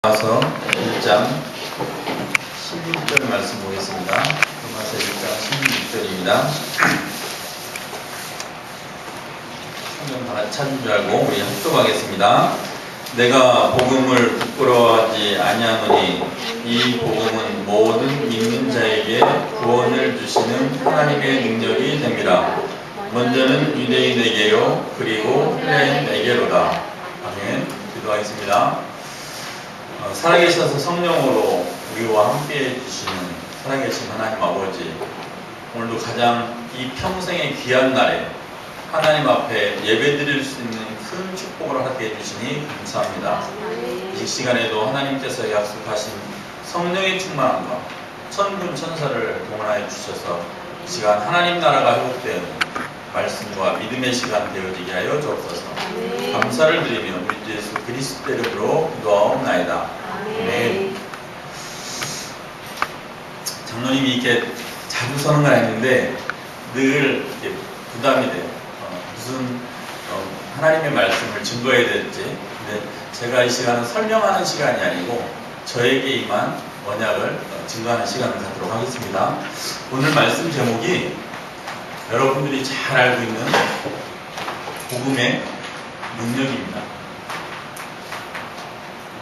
로마서 1장 16절 말씀 보겠습니다. 로마서 1장 16절입니다. 성경 다 찾은 줄 알고 우리 합독하겠습니다. 내가 복음을 부끄러워하지 아니하노니 이 복음은 모든 믿는 자에게 구원을 주시는 하나님의 능력이 됩니다. 먼저는 유대인에게요 그리고 헬라인에게로다. 아멘. 기도하겠습니다. 살아계셔서 성령으로 우리와 함께 해주시는 살아계신 하나님 아버지, 오늘도 가장 이 평생의 귀한 날에 하나님 앞에 예배드릴 수 있는 큰 축복을 하게 해주시니 감사합니다. 이 시간에도 하나님께서 약속하신 성령의 충만함과 천군 천사를 동원하여 주셔서 이 시간 하나님 나라가 회복되는 말씀과 믿음의 시간 되어지게 하여 주옵소서. 감사를 드리며 우리 주 예수 그리스도 이름으로 기도하옵나이다. 아멘. 장로님이 이렇게 자주 서는 건 아닌데 늘 이렇게 부담이 돼요. 무슨 하나님의 말씀을 증거해야 될지. 근데 제가 이 시간은 설명하는 시간이 아니고 저에게 임한 언약을 증거하는 시간을 갖도록 하겠습니다. 오늘 말씀 제목이 여러분들이 잘 알고 있는 복음의 능력입니다.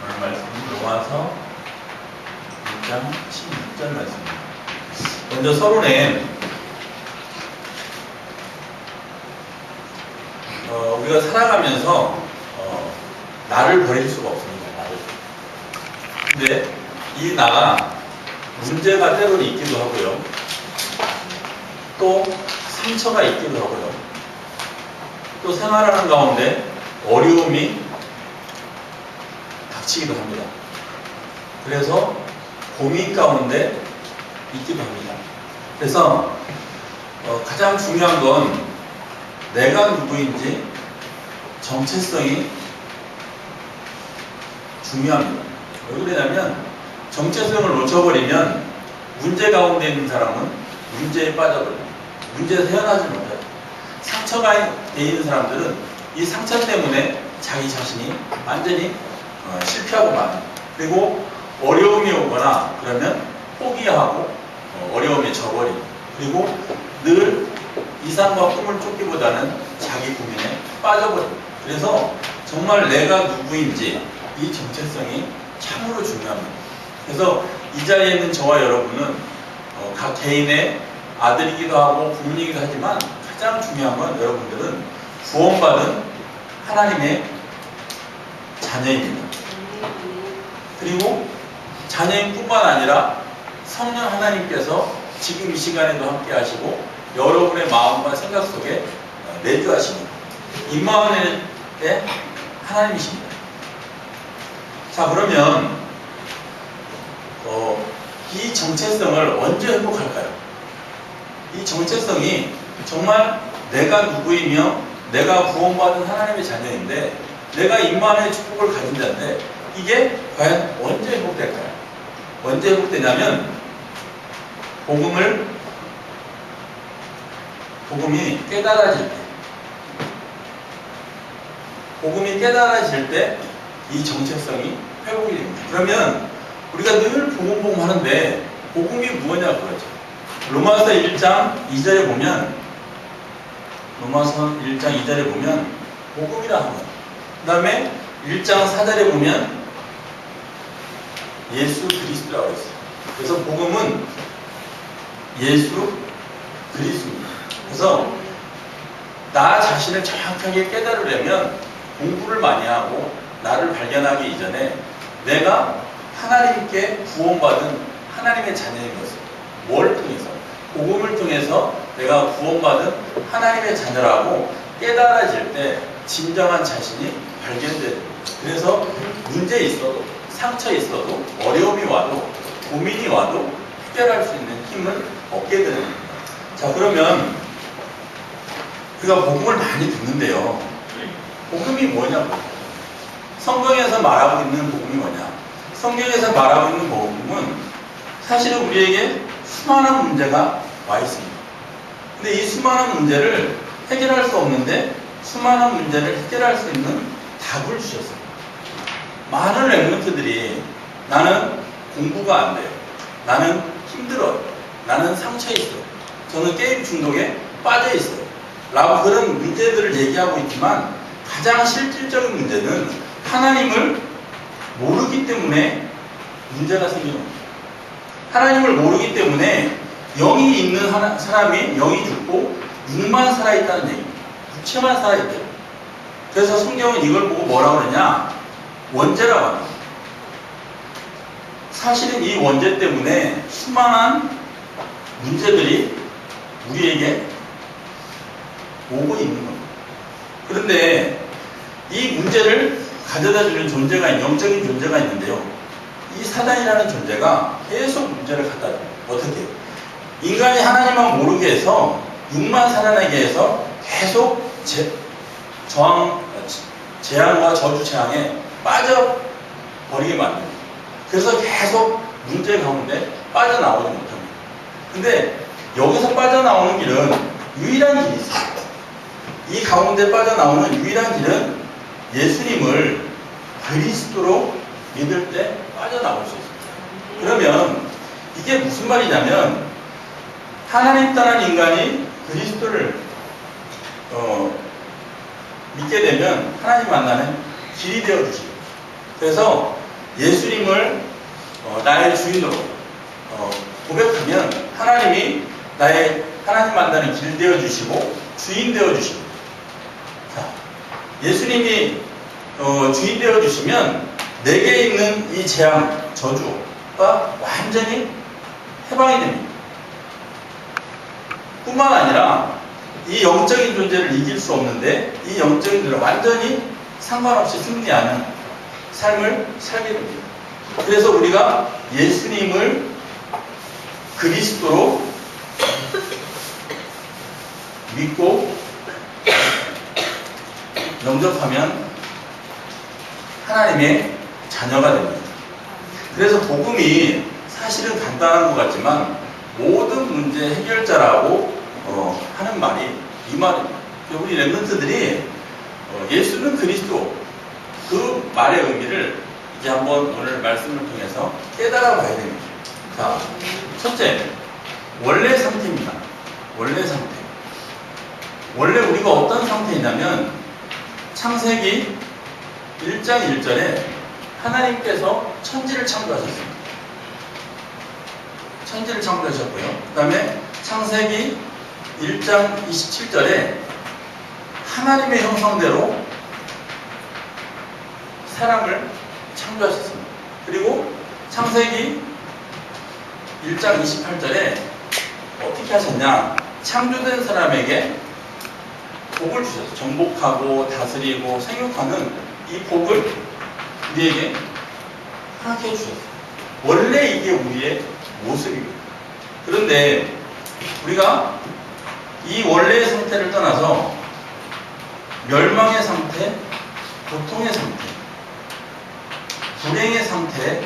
오늘 말씀은 로마서 1장 16절 말씀입니다. 먼저 서론에 우리가 살아가면서 나를 버릴 수가 없습니다. 나를. 근데 이 나가 문제가 때로는 있기도 하고요. 또 상처가 있기도 하고요. 또 생활하는 가운데 어려움이 닥치기도 합니다. 그래서 고민 가운데 있기도 합니다. 그래서 가장 중요한 건 내가 누구인지 정체성이 중요합니다. 왜 그러냐면 정체성을 놓쳐버리면 문제 가운데 있는 사람은 문제에 빠져버립니다. 문제에서 헤어나지 못해요. 상처가 돼 있는 사람들은 이 상처 때문에 자기 자신이 완전히 실패하고 맙니다. 그리고 어려움이 오거나 그러면 포기하고 어려움에 져버리고, 그리고 늘 이상과 꿈을 쫓기보다는 자기 고민에 빠져버립니다. 그래서 정말 내가 누구인지 이 정체성이 참으로 중요합니다. 그래서 이 자리에 있는 저와 여러분은 각 개인의 아들이기도 하고 부모이기도 하지만 가장 중요한 건 여러분들은 구원받은 하나님의 자녀입니다. 그리고 자녀인 뿐만 아니라 성령 하나님께서 지금 이 시간에도 함께 하시고 여러분의 마음과 생각 속에 내주하십니다. 임마누엘의 하나님이십니다. 자, 그러면 이 정체성을 언제 회복할까요? 이 정체성이 정말 내가 누구이며 내가 구원받은 하나님의 자녀인데 내가 임마누엘의 축복을 가진 자인데 이게 과연 언제 회복될까요? 언제 회복되냐면 복음이 깨달아질 때, 복음이 깨달아질 때 이 정체성이 회복이 됩니다. 그러면 우리가 늘 복음 하는데 복음이 뭐냐 그러죠. 로마서 1장 2절에 보면 복음이라 하는 것. 그 다음에 1장 4절에 보면 예수 그리스도라고 했어요. 그래서 복음은 예수 그리스도입니다. 그래서 나 자신을 정확하게 깨달으려면 공부를 많이 하고 나를 발견하기 이전에 내가 하나님께 구원받은 하나님의 자녀인 것을 뭘 통해서? 복음을 통해서 내가 구원받은 하나님의 자녀라고 깨달아질 때 진정한 자신이 발견됩니다. 그래서 문제 있어도 상처 있어도 어려움이 와도 고민이 와도 해결할 수 있는 힘을 얻게 되는 겁니다. 자, 그러면 우리가 복음을 많이 듣는데요. 복음이 뭐냐고. 성경에서 말하고 있는 복음이 뭐냐. 성경에서 말하고 있는 복음은 사실은 우리에게 수많은 문제가 와 있습니다. 근데 이 수많은 문제를 해결할 수 없는데 수많은 문제를 해결할 수 있는 답을 주셨습니다. 많은 랩런트들이 나는 공부가 안 돼요. 나는 힘들어요. 나는 상처 있어요. 저는 게임 중독에 빠져 있어요. 라고 그런 문제들을 얘기하고 있지만 가장 실질적인 문제는 하나님을 모르기 때문에 문제가 생기는 거예요. 하나님을 모르기 때문에 영이 있는 사람이 영이 죽고 육만 살아있다는 얘기입니다. 육체만 살아있대요. 그래서 성경은 이걸 보고 뭐라고 그러냐? 원죄라고 합니다. 사실은 이 원죄 때문에 수많은 문제들이 우리에게 오고 있는 겁니다. 그런데 이 문제를 가져다주는 존재가, 영적인 존재가 있는데요. 이 사단이라는 존재가 계속 문제를 갖다 줍니다. 어떻게? 인간이 하나님만 모르게 해서 육만 살아나게 해서 계속 재앙과 저주 재앙에 빠져버리게 만듭니다. 그래서 계속 문제 가운데 빠져나오지 못합니다. 근데 여기서 빠져나오는 길은 유일한 길이 있어요. 이 가운데 빠져나오는 유일한 길은 예수님을 그리스도로 믿을 때 빠져나올 수 있습니다. 그러면 이게 무슨 말이냐면 하나님 떠난 인간이 그리스도를 믿게 되면 하나님 만나는 길이 되어주시고, 그래서 예수님을 나의 주인으로 고백하면 하나님이 나의 하나님 만나는 길 되어주시고 주인 되어주시고, 자, 예수님이 주인 되어주시면 내게 있는 이 재앙, 저주가 완전히 해방이 됩니다. 뿐만 아니라 이 영적인 존재를 이길 수 없는데 이 영적인 존재를 완전히 상관없이 승리하는 삶을 살게 됩니다. 그래서 우리가 예수님을 그리스도로 믿고 영접하면 하나님의 자녀가 됩니다. 그래서 복음이 사실은 간단한 것 같지만 모든 문제 해결자라고 하는 말이 이 말입니다. 우리 랩런트들이 예수는 그리스도, 그 말의 의미를 이제 한번 오늘 말씀을 통해서 깨달아 봐야 됩니다. 자, 첫째, 원래 상태입니다. 원래 상태. 원래 우리가 어떤 상태이냐면 창세기 1장 1절에 하나님께서 천지를 창조하셨습니다. 천지를 창조하셨고요. 그 다음에 창세기 1장 27절에 하나님의 형상대로 사람을 창조하셨습니다. 그리고 창세기 1장 28절에 어떻게 하셨냐? 창조된 사람에게 복을 주셨어요. 정복하고 다스리고 생육하는 이 복을 우리에게 허락해 주셨어요. 원래 이게 우리의 모습입니다. 그런데 우리가 이 원래의 상태를 떠나서 멸망의 상태, 고통의 상태, 불행의 상태에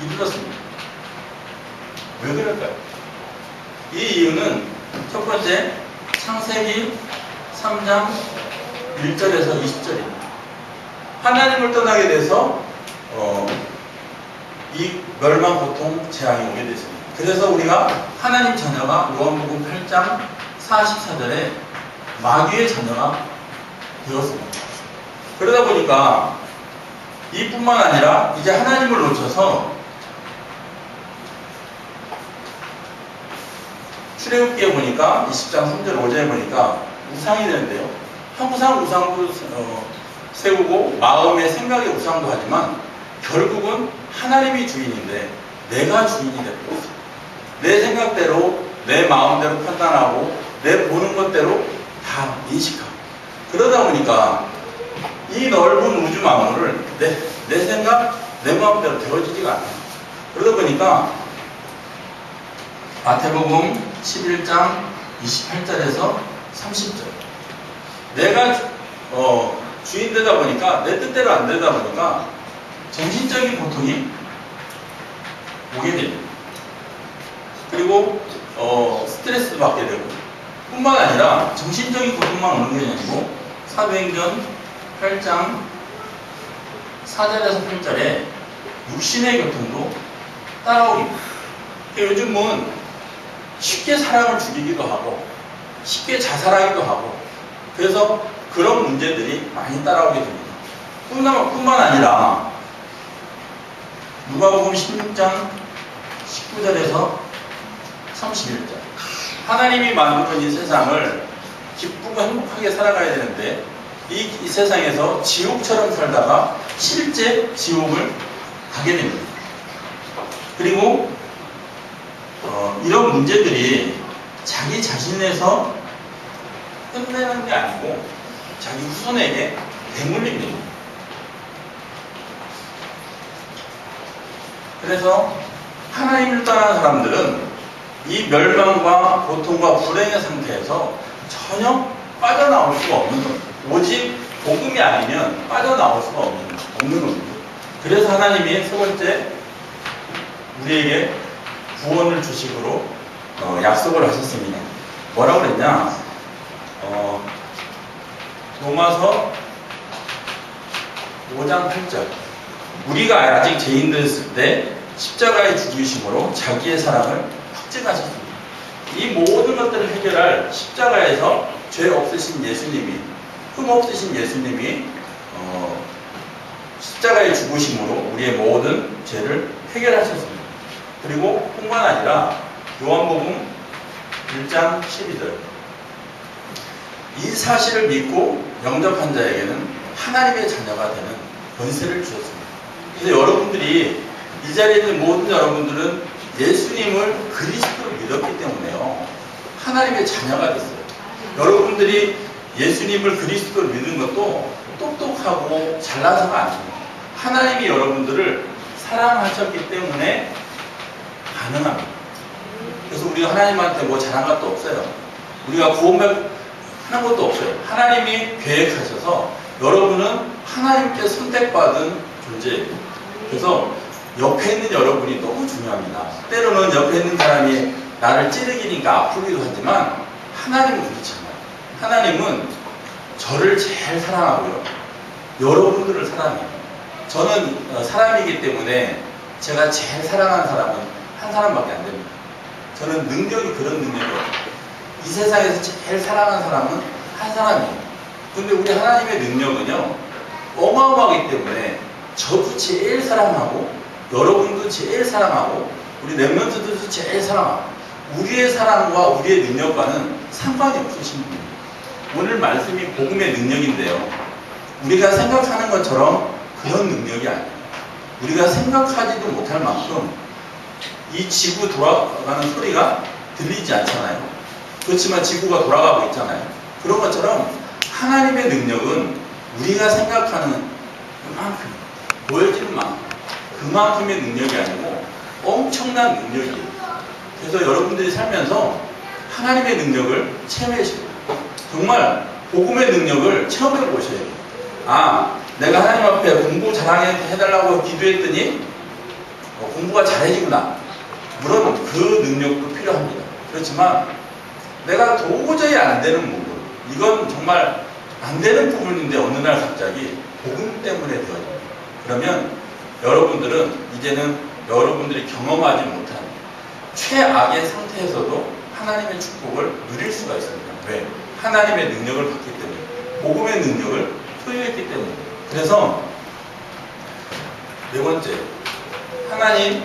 이르렀습니다. 왜 그럴까요? 이 이유는 첫 번째, 창세기 3장 1절에서 20절입니다. 하나님을 떠나게 돼서 이 멸망, 고통, 재앙이 오게 됐습니다. 그래서 우리가 하나님 자녀가 요한복음 8장 44절에 마귀의 자녀가 되었습니다. 그러다 보니까 이뿐만 아니라 이제 하나님을 놓쳐서 출애굽기에 보니까 20장 3절 5절에 보니까 우상이 되는데요. 형상 우상도 세우고 마음의 생각의 우상도 하지만 결국은 하나님이 주인인데 내가 주인이 되고 있어요. 내 생각대로 내 마음대로 판단하고 내 보는 것대로 다 인식하고, 그러다 보니까 이 넓은 우주 만물을 내 생각, 내 마음대로 되어지지가 않아요. 그러다 보니까 마태복음 11장 28절에서 30절, 내가 주인 되다 보니까 내 뜻대로 안 되다 보니까 정신적인 고통이 오게 됩니다. 그리고 스트레스도 받게 되고, 뿐만 아니라 정신적인 고통만 오는 게 아니고 사도행전 8장 4절에서 8절에 육신의 교통도 따라오기입니다. 요즘은 쉽게 사람을 죽이기도 하고 쉽게 자살하기도 하고 그래서 그런 문제들이 많이 따라오게 됩니다. 뿐만 아니라 누가복음 16장 19절에서 31절 하나님이 만든 이 세상을 기쁘고 행복하게 살아가야 되는데 이 세상에서 지옥처럼 살다가 실제 지옥을 가게 됩니다. 그리고 이런 문제들이 자기 자신에서 끝내는 게 아니고 자기 후손에게 대물림 됩니다. 그래서 하나님을 떠난 사람들은 이 멸망과 고통과 불행의 상태에서 전혀 빠져나올 수가 없는 겁니다. 오직 복음이 아니면 빠져나올 수가 없는 겁니다. 그래서 하나님이 세 번째 우리에게 구원을 주식으로 약속을 하셨습니다. 뭐라고 그랬냐? 로마서 5장 8절 우리가 아직 죄인되었을 때 십자가에 죽이심으로 자기의 사랑을 확증하셨습니다. 이 모든 것들을 해결할 십자가에서 죄 없으신 예수님이 흠 없으신 예수님이 십자가에 죽으심으로 우리의 모든 죄를 해결하셨습니다. 그리고 뿐만 아니라 요한복음 1장 12절 이 사실을 믿고 영접한 자에게는 하나님의 자녀가 되는 권세를 주셨습니다. 그래서 여러분들이 이 자리에 있는 모든 여러분들은 예수님을 그리스도로 믿었기 때문에요. 하나님의 자녀가 됐어요. 여러분들이 예수님을 그리스도로 믿는 것도 똑똑하고 잘나서가 아닙니다. 하나님이 여러분들을 사랑하셨기 때문에 가능합니다. 그래서 우리가 하나님한테 뭐 잘한 것도 없어요. 우리가 구원받는 것도 없어요. 하나님이 계획하셔서 여러분은 하나님께 선택받은 존재예요. 그래서 옆에 있는 여러분이 너무 중요합니다. 때로는 옆에 있는 사람이 나를 찌르기니까 아프기도 하지만 하나님은 그렇지 않아요. 하나님은 저를 제일 사랑하고요. 여러분들을 사랑해요. 저는 사람이기 때문에 제가 제일 사랑하는 사람은 한 사람밖에 안 됩니다. 저는 능력이 그런 능력이에요. 이 세상에서 제일 사랑하는 사람은 한 사람이에요. 근데 우리 하나님의 능력은요, 어마어마하기 때문에 저도 제일 사랑하고, 여러분도 제일 사랑하고, 우리 랩런트들도 제일 사랑하고, 우리의 사랑과 우리의 능력과는 상관이 없으신 분입니다. 오늘 말씀이 복음의 능력인데요. 우리가 생각하는 것처럼 그런 능력이 아니에요. 우리가 생각하지도 못할 만큼 이 지구 돌아가는 소리가 들리지 않잖아요. 그렇지만 지구가 돌아가고 있잖아요. 그런 것처럼 하나님의 능력은 우리가 생각하는 그만큼, 보여지는 만큼, 그만큼의 능력이 아니고 엄청난 능력이에요. 그래서 여러분들이 살면서 하나님의 능력을 체험하셔야 돼요. 정말 복음의 능력을 체험해 보셔야 돼요. 아, 내가 하나님 앞에 공부 잘하게 해달라고 기도했더니 공부가 잘해지구나. 물론 그 능력도 필요합니다. 그렇지만 내가 도저히 안 되는 부분, 이건 정말 안 되는 부분인데 어느 날 갑자기 복음 때문에 되어집니다. 그러면 여러분들은 이제는 여러분들이 경험하지 못한 최악의 상태에서도 하나님의 축복을 누릴 수가 있습니다. 왜? 하나님의 능력을 받기 때문에, 복음의 능력을 소유했기 때문에. 그래서 네 번째, 하나님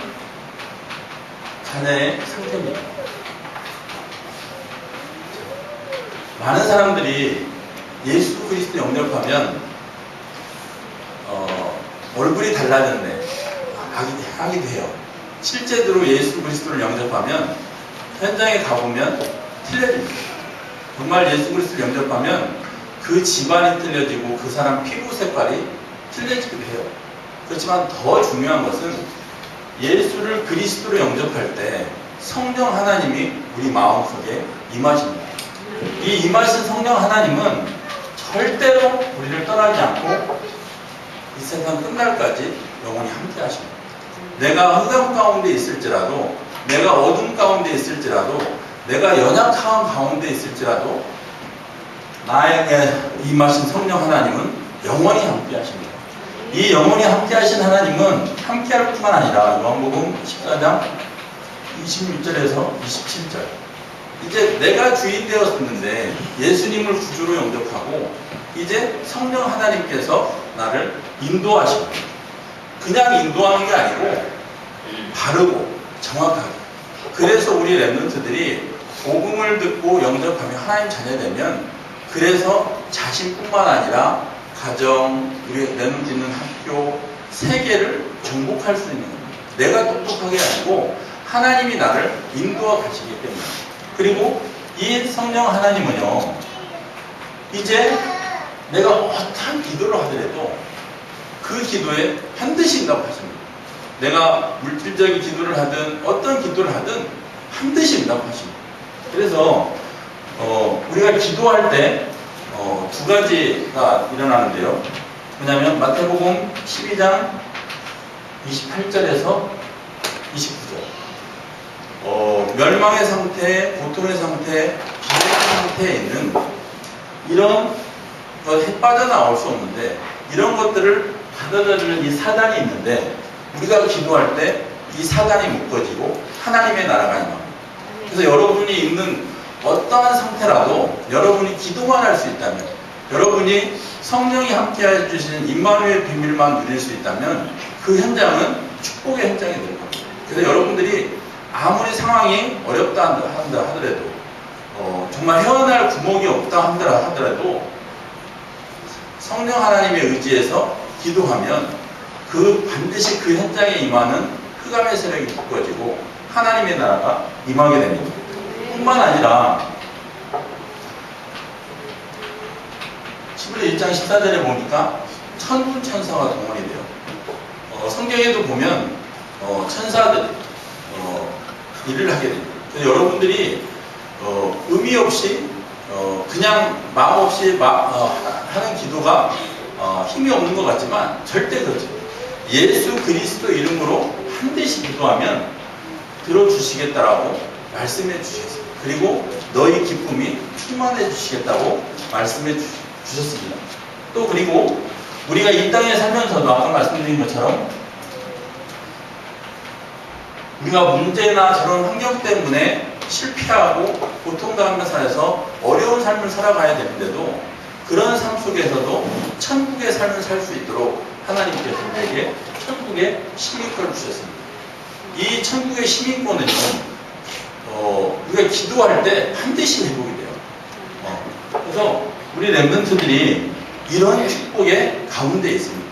자녀의 상태입니다. 많은 사람들이 예수 그리스도 영접하면 얼굴이 달라졌네 하기도 해요. 실제로 예수 그리스도를 영접하면 현장에 가보면 틀려집니다. 정말 예수 그리스도를 영접하면 그 집안이 틀려지고 그 사람 피부 색깔이 틀려지기도 해요. 그렇지만 더 중요한 것은 예수를 그리스도로 영접할 때 성령 하나님이 우리 마음속에 임하십니다. 이 임하신 성령 하나님은 절대로 우리를 떠나지 않고 이 세상 끝날까지 영원히 함께 하십니다. 내가 흑암 가운데 있을지라도, 내가 어둠 가운데 있을지라도, 내가 연약한 가운데 있을지라도 나에게 임하신 성령 하나님은 영원히 함께 하십니다. 이 영원히 함께 하신 하나님은 함께 할 뿐만 아니라 요한복음 14장 26절에서 27절 이제 내가 주인 되었는데 예수님을 구주로 영접하고 이제 성령 하나님께서 나를 인도하시고 그냥 인도하는 게 아니고 바르고 정확하게 그래서 우리 랩런트들이 복음을 듣고 영접하며 하나님 자녀 되면 그래서 자신뿐만 아니라 가정, 우리 랩런트 있는 학교, 세계를 정복할 수 있는 겁니다. 내가 똑똑하게 아니고 하나님이 나를 인도하 가시기 때문에 그리고 이 성령 하나님은요 이제 내가 어떠한 기도를 하더라도 그 기도에 반드시 응답 하십니다. 내가 물질적인 기도를 하든 어떤 기도를 하든 반드시 응답하십니다. 그래서 우리가 기도할 때 두 가지가 일어나는데요. 뭐냐면 마태복음 12장 28절에서 29절 멸망의 상태, 고통의 상태, 비명의 상태에 있는 이런 것에 빠져나올 수 없는데 이런 것들을 받아들이는 이 사단이 있는데 우리가 기도할 때 이 사단이 묶어지고 하나님의 나라가 임합니다. 그래서 여러분이 있는 어떠한 상태라도 여러분이 기도만 할 수 있다면 여러분이 성령이 함께 해주시는 임마누엘 비밀만 누릴 수 있다면 그 현장은 축복의 현장이 될 겁니다. 그래서 여러분들이 아무리 상황이 어렵다 하더라도 정말 헤어날 구멍이 없다 하더라도 성령 하나님의 의지에서 기도하면 반드시 그 현장에 임하는 흑암의 세력이 묶어지고 하나님의 나라가 임하게 됩니다. 뿐만 아니라 11절 1장 14절에 보니까 천군 천사가 동원이 돼요. 성경에도 보면 천사들이 일을 하게 됩니다. 그래서 여러분들이 의미 없이 그냥 마음 없이 하는 기도가 힘이 없는 것 같지만 절대 그렇죠. 예수 그리스도 이름으로 반드시 기도하면 들어주시겠다라고 말씀해 주셨습니다. 그리고 너희 기쁨이 충만해 주시겠다고 말씀해 주셨습니다. 또 그리고 우리가 이 땅에 살면서도 아까 말씀드린 것처럼 우리가 문제나 저런 환경 때문에 실패하고 고통당하며 살아서 어려운 삶을 살아가야 되는데도 그런 삶 속에서도 천국의 삶을 살 수 있도록 하나님께서 우리에게 천국의 시민권을 주셨습니다. 이 천국의 시민권은요 우리가 기도할 때 반드시 회복이 돼요. 그래서 우리 랩런트들이 이런 축복의 가운데 있습니다.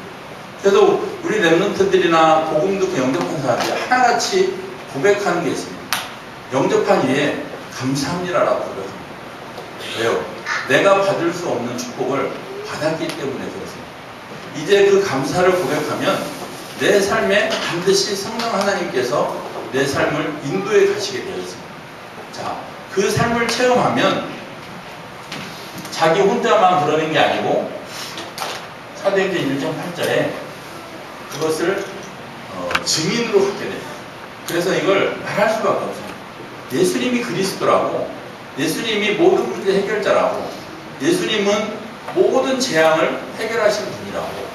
그래서 우리 랩런트들이나 복음 듣고 영접한 사람들이 하나같이 고백하는 게 있습니다. 영접한 이에 감사합니다라고 고백합니다. 왜요? 내가 받을 수 없는 축복을 받았기 때문에 그렇습니다. 이제 그 감사를 고백하면 내 삶에 반드시 성령 하나님께서 내 삶을 인도해 가시게 되어 있습니다. 자, 그 삶을 체험하면 자기 혼자만 그러는 게 아니고 사도행전 1장 8절에 그것을 증인으로 갖게 됩니다. 그래서 이걸 말할 수밖에 없습니다. 예수님이 그리스도라고, 예수님이 모든 문제 해결자라고, 예수님은 모든 재앙을 해결하신 분이라고,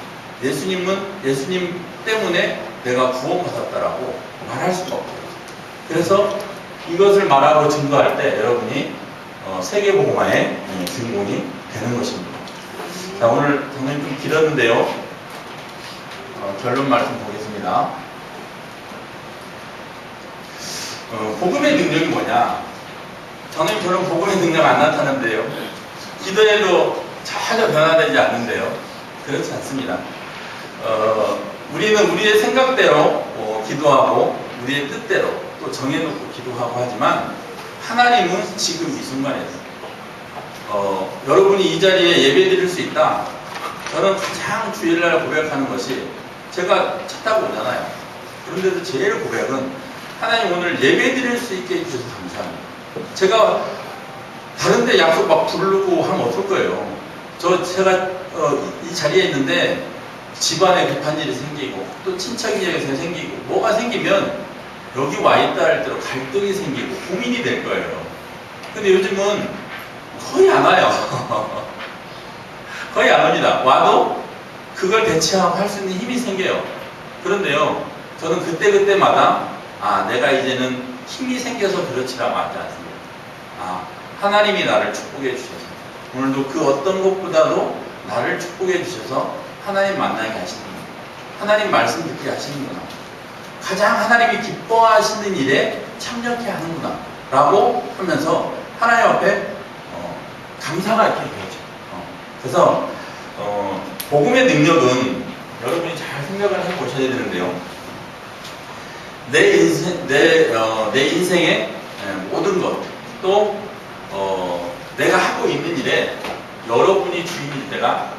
예수님 때문에 내가 구원받았다라고 말할 수가 없어요. 그래서 이것을 말하고 증거할 때 여러분이 세계복음화의 주인공이 되는 것입니다. 자, 오늘 강연 좀 길었는데요. 결론 말씀 보겠습니다. 복음의 능력이 뭐냐? 저는 별로 복음의 능력 안 나타나는데요. 기도해도 전혀 변화되지 않는데요. 그렇지 않습니다. 우리는 우리의 생각대로 기도하고 우리의 뜻대로 또 정해놓고 기도하고 하지만 하나님은 지금 이 순간에서 여러분이 이 자리에 예배 드릴 수 있다. 저는 가장 주일날 고백하는 것이 제가 차 타고 오잖아요. 그런데도 제일 고백은 하나님 오늘 예배 드릴 수 있게 해주셔서 감사합니다. 제가 다른데 약속 막 부르고 하면 어떨 거예요. 제가 이 자리에 있는데 집안에 급한 일이 생기고 또 친척 이야기가 생기고 뭐가 생기면 여기 와 있다 할 때로 갈등이 생기고 고민이 될 거예요. 근데 요즘은 거의 안 와요. 거의 안 옵니다. 와도 그걸 대체하고 할 수 있는 힘이 생겨요. 그런데요, 저는 그때마다 내가 이제는 힘이 생겨서 그렇지라고 하지 않습니다. 하나님이 나를 축복해 주셔서 오늘도 그 어떤 것보다도 나를 축복해 주셔서 하나님 만나게 하시는구나. 하나님 말씀 듣게 하시는구나. 가장 하나님이 기뻐하시는 일에 참여케 하는구나 라고 하면서 하나님 앞에 감사가 있게 되죠. 그래서 복음의 능력은 여러분이 잘 생각을 해보셔야 되는데요. 내 인생의 모든 것, 또 내가 하고 있는 일에 여러분이 주인일 때가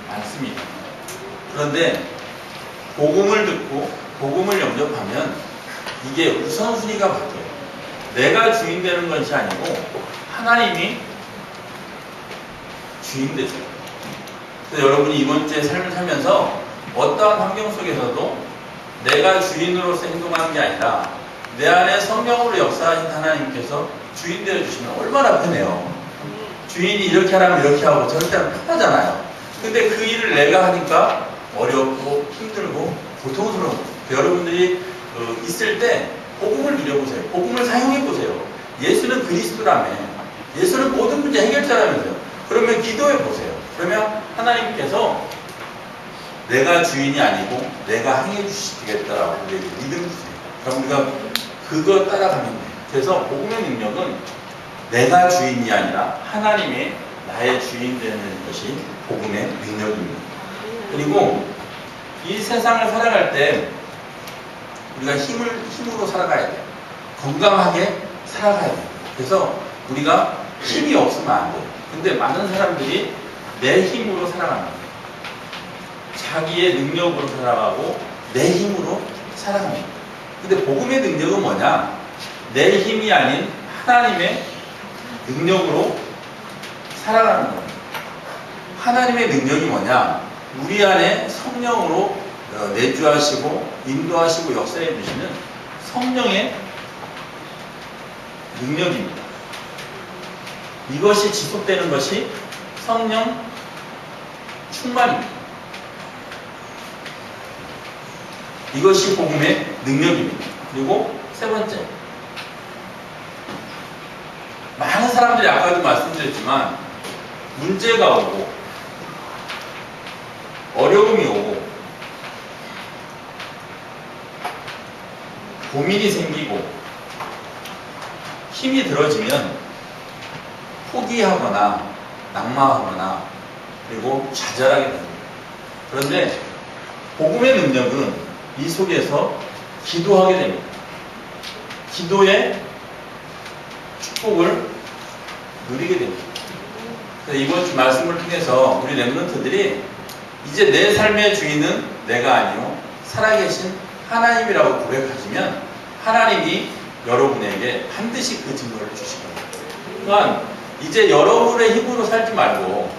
많습니다. 그런데 복음을 듣고 복음을 영접하면 이게 우선순위가 바뀌어요. 내가 주인 되는 것이 아니고 하나님이 주인 되세요. 그래서 여러분이 이번 주에 삶을 살면서 어떠한 환경 속에서도 내가 주인으로서 행동하는 게 아니라 내 안에 성령으로 역사하신 하나님께서 주인 되어주시면 얼마나 편해요. 주인이 이렇게 하라면 이렇게 하고 저럴 때는 편하잖아요. 근데 그 일을 내가 하니까 어렵고 힘들고 고통스러운 여러분들이 있을 때 복음을 누려보세요. 복음을 사용해보세요. 예수는 그리스도라며, 예수는 모든 문제 해결자라면서요. 그러면 기도해보세요. 그러면 하나님께서 내가 주인이 아니고 내가 행해 주시겠다라고 우리에게 믿음 주세요. 그럼 우리가 그거 따라가면 돼요. 그래서 복음의 능력은 내가 주인이 아니라 하나님의 나의 주인 되는 것이 복음의 능력입니다. 그리고 이 세상을 살아갈 때 우리가 힘으로 살아가야 돼요. 건강하게 살아가야 돼요. 그래서 우리가 힘이 없으면 안 돼요. 근데 많은 사람들이 내 힘으로 살아갑니다. 자기의 능력으로 살아가고 내 힘으로 살아갑니다. 근데 복음의 능력은 뭐냐? 내 힘이 아닌 하나님의 능력으로 살아가는 겁니다. 하나님의 능력이 뭐냐? 우리 안에 성령으로 내주하시고 인도하시고 역사해 주시는 성령의 능력입니다. 이것이 지속되는 것이 성령 충만입니다. 이것이 복음의 능력입니다. 그리고 세 번째, 많은 사람들이 아까도 말씀드렸지만 문제가 오고 어려움이 오고 고민이 생기고 힘이 들어지면 포기하거나 낙마하거나 그리고 좌절하게 됩니다. 그런데 복음의 능력은 이 속에서 기도하게 됩니다. 기도의 축복을 누리게 됩니다. 그래서 이번 주 말씀을 통해서 우리 렘넌트들이 이제 내 삶의 주인은 내가 아니요 살아계신 하나님이라고 고백하시면 하나님이 여러분에게 반드시 그 증거를 주실 겁니다. 또한 이제 여러분의 힘으로 살지 말고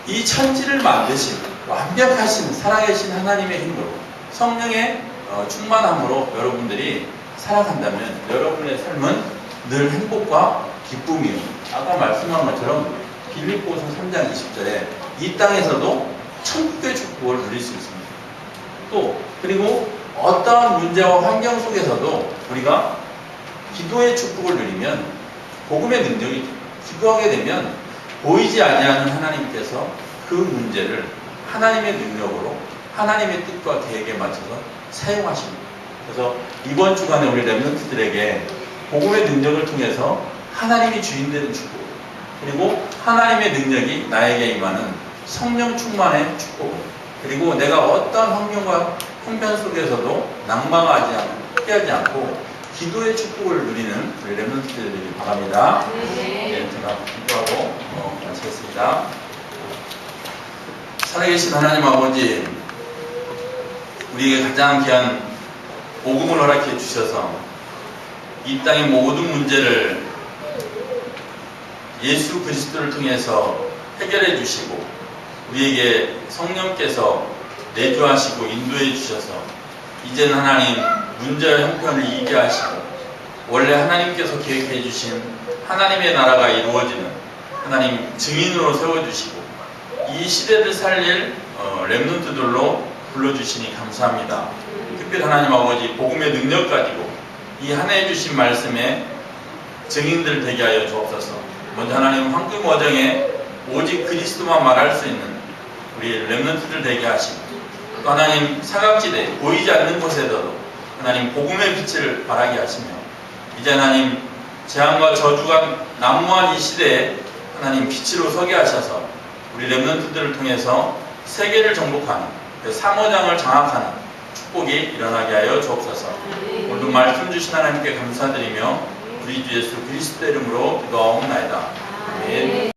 이 천지를 만드신 완벽하신 살아계신 하나님의 힘으로 성령의 충만함으로 여러분들이 살아간다면 여러분의 삶은 늘 행복과 기쁨이요. 아까 말씀한 것처럼 빌립보서 3장 20절에 이 땅에서도 천국의 축복을 누릴 수 있습니다. 또 그리고 어떠한 문제와 환경 속에서도 우리가 기도의 축복을 누리면 복음의 능력이 기도하게 되면 보이지 아니하는 하나님께서 그 문제를 하나님의 능력으로 하나님의 뜻과 계획에 맞춰서 사용하십니다. 그래서 이번 주간에 우리 렘넌트들에게 복음의 능력을 통해서 하나님이 주인 되는 축복 그리고 하나님의 능력이 나에게 임하는 성령 충만의 축복 그리고 내가 어떠한 환경과 형편 속에서도 낙망하지 않고 피하지 않고 기도의 축복을 누리는 우리 렘넌트들이 되길 바랍니다. 네, 제가 기도하고 마치겠습니다. 살아계신 하나님 아버지, 우리에게 가장 귀한 복음을 허락해 주셔서 이 땅의 모든 문제를 예수 그리스도를 통해서 해결해 주시고 우리에게 성령께서 내주하시고 인도해 주셔서 이제는 하나님 문제와 형편을 이기게 하시고 원래 하나님께서 계획해 주신 하나님의 나라가 이루어지는 하나님 증인으로 세워주시고 이 시대를 살릴 렘넌트들로 불러주시니 감사합니다. 특별히 하나님 아버지 복음의 능력 가지고 이 한 해 주신 말씀에 증인들 되게 하여 주옵소서. 먼저 하나님 황금 어정에 오직 그리스도만 말할 수 있는 우리 렘넌트들 되게 하시고, 또 하나님 사각지대 보이지 않는 곳에서도 하나님 복음의 빛을 발하게 하시며, 이제 하나님 재앙과 저주가 난무한 이 시대에 하나님 빛으로 서게 하셔서 우리 렘넌트들을 통해서 세계를 정복하는 그 3호장을 장악하는 축복이 일어나게 하여 주옵소서. 오늘도 말씀 주신 하나님께 감사드리며 우리 주 예수 그리스도 이름으로 기도하옵나이다. 아멘.